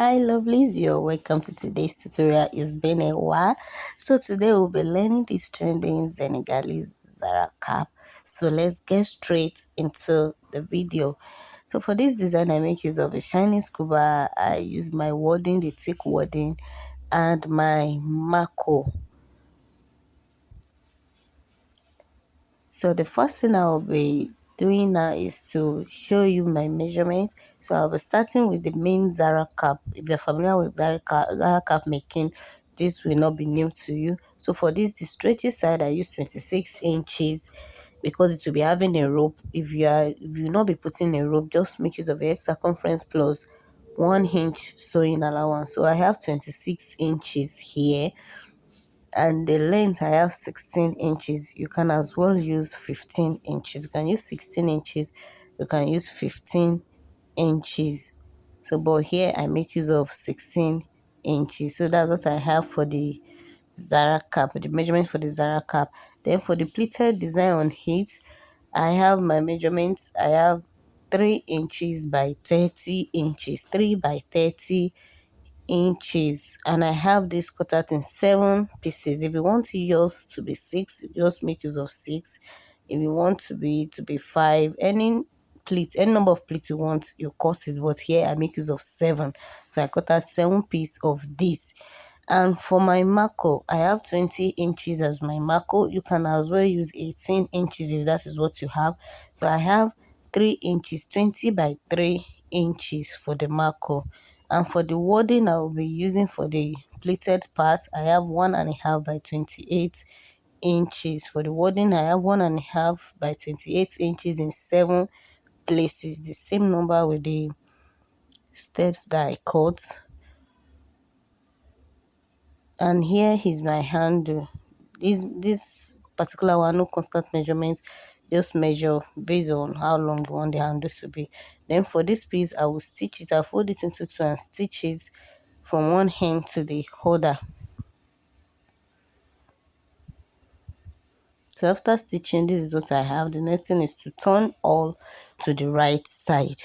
Hi lovelies, you're welcome to today's tutorial. It's been a while. So today we'll be learning this trending Senegalese zara cap. So let's get straight into the video. So for this design I make use of a shiny scuba. I use my wording, the thick wording, and my marco. So the first thing I'll be doing now is to show you my measurement. So I'll be starting with the main Zara cap. If you're familiar with Zara cap making, this will not be new to you. So for this, the stretchy side, I use 26 inches because it will be having a rope. If you not be putting a rope, just make use of a circumference plus 1 inch sewing allowance. So I have 26 inches here, and the length I have 16 inches. You can as well use 15 inches. You can use 16 inches, you can use 15 inches. So but here I make use of 16 inches. So that's what I have for the Zara cap, the measurement for the Zara cap. Then for the pleated design on it, I have my measurements. I have 3 inches by 30 inches, 3 by 30 inches, and I have this cut out in 7 pieces. If you want yours to be 6, you just make use of 6. If you want to be 5, any number of pleats you want, you cut it. But here I make use of 7, so I cut out 7 pieces of this. And for my marco, I have 20 inches as my marco. You can as well use 18 inches if that is what you have. So I have 3 inches, 20 by 3 inches for the marco. And for the wording I will be using for the pleated part, I have 1.5 by 28 inches. For the wording, I have 1.5 by 28 inches in 7 places. The same number with the steps that I cut. And here is my handle. This particular one, no constant measurement, just measure based on how long you want the handle to be. Then for this piece, I will stitch it. I'll fold it into two and stitch it from one end to the other. So after stitching, this is what I have. The next thing is to turn all to the right side.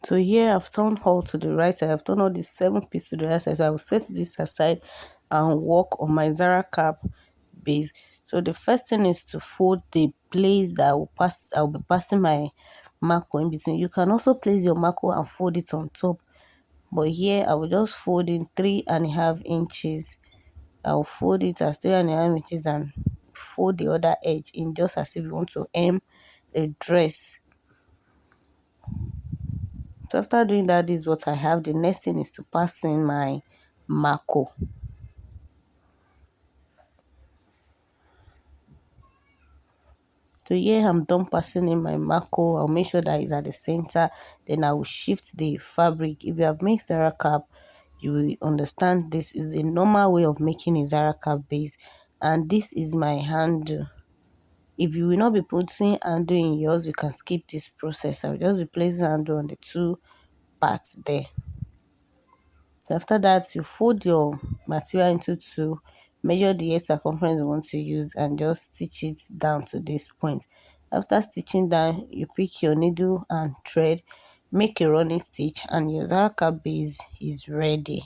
So here I've turned all to the right side. I've turned all these 7 pieces to the right side. So I will set this aside and work on my Zara cap base. So the first thing is to fold the place that I'll be passing my marco in between. You can also place your marco and fold it on top. But here I will just fold in 3.5 inches. I'll fold it as 3.5 inches and fold the other edge in, just as if you want to hem a dress. So after doing that, this is what I have. The next thing is to pass in my marco. So here I'm done passing in my marco. I'll make sure that it's at the center. Then I will shift the fabric. If you have made Zara cap, you will understand this is a normal way of making a Zara cap base. And this is my handle. If you will not be putting handle in yours, you can skip this process. I'll just be placing handle on the two parts there. So after that, you fold your material into two, measure the hair circumference you want to use, and just stitch it down to this point. After stitching down, you pick your needle and thread, make a running stitch, and your Zara cap base is ready.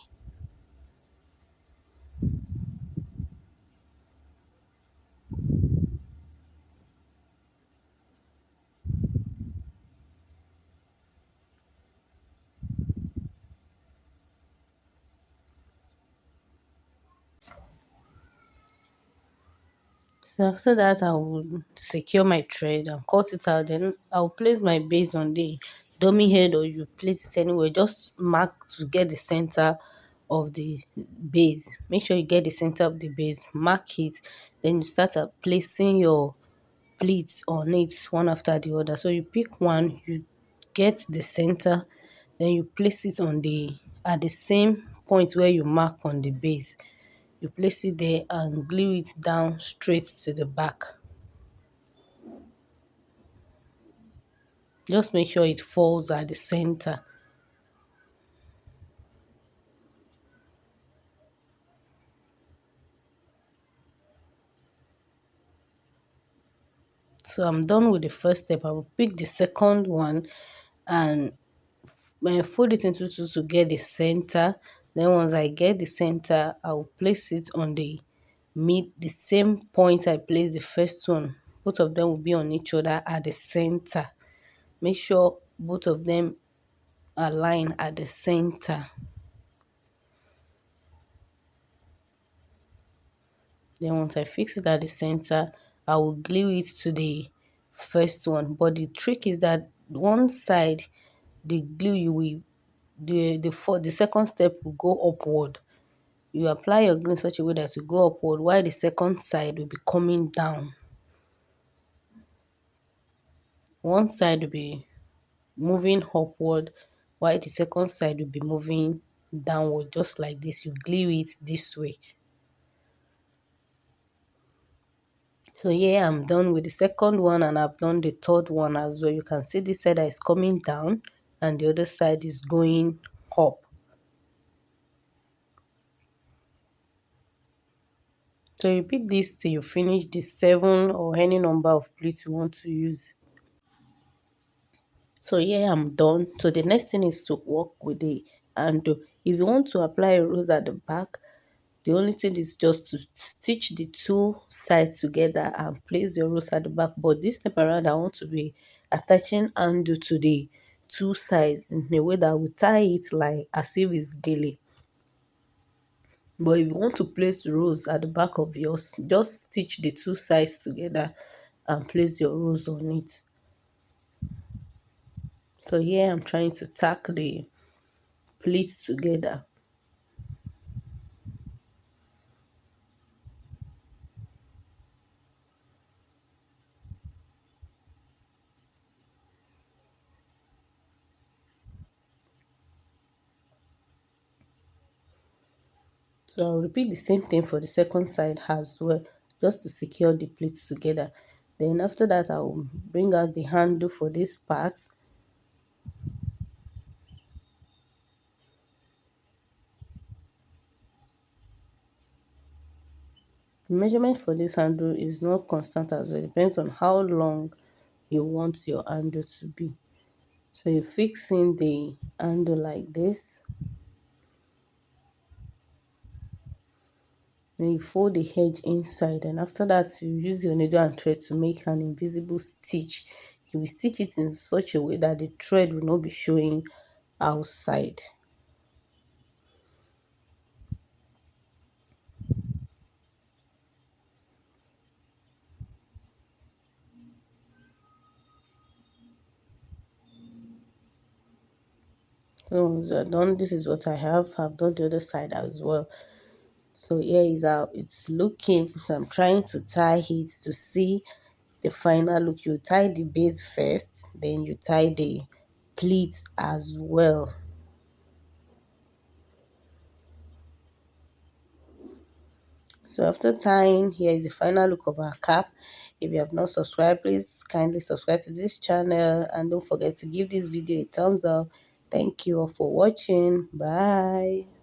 So after that, I will secure my thread and cut it out. Then I'll place my base on the dummy head, or you place it anywhere. Just mark to get the center of the base. Make sure you get the center of the base. Mark it. Then you start placing your pleats on it one after the other. So you pick one, you get the center, then you place it on the at the same point where you mark on the base. You place it there and glue it down straight to the back. Just make sure it falls at the center. So I'm done with the first step. I will pick the second one and fold it into two to get the center. Then once I get the center, I will place it on the same point I placed the first one. Both of them will be on each other at the center. Make sure both of them align at the center. Then once I fix it at the center, I will glue it to the first one. But the trick is that one side, the glue you will the second step will go upward. You apply your glue in such a way that you go upward while the second side will be coming down. One side will be moving upward while the second side will be moving downward, just like this. You glue it this way. So yeah, I'm done with the second one and I've done the third one as well. You can see this side is coming down and the other side is going up. So repeat this till you finish the 7 or any number of pleats you want to use. So yeah, I'm done. So the next thing is to work with the handle. If you want to apply a rose at the back, the only thing is just to stitch the two sides together and place the rose at the back. But this time around, I want to be attaching handle to the two sides in a way that we tie it like as if it's daily. But if you want to place rose at the back of yours, just stitch the two sides together and place your rose on it. So here I'm trying to tack the pleats together. So I'll repeat the same thing for the second side as well, just to secure the pleats together. Then after that, I'll bring out the handle for this part. The measurement for this handle is not constant as well. It depends on how long you want your handle to be. So you fix in the handle like this. Then you fold the edge inside, and after that you use your needle and thread to make an invisible stitch. You will stitch it in such a way that the thread will not be showing outside. So once you're done, this is what I have. I've done the other side as well. So here is how it's looking. So I'm trying to tie it to see the final look. You tie the base first, then you tie the pleats as well. So after tying, here is the final look of our cap. If you have not subscribed, please kindly subscribe to this channel and don't forget to give this video a thumbs up. Thank you all for watching. Bye.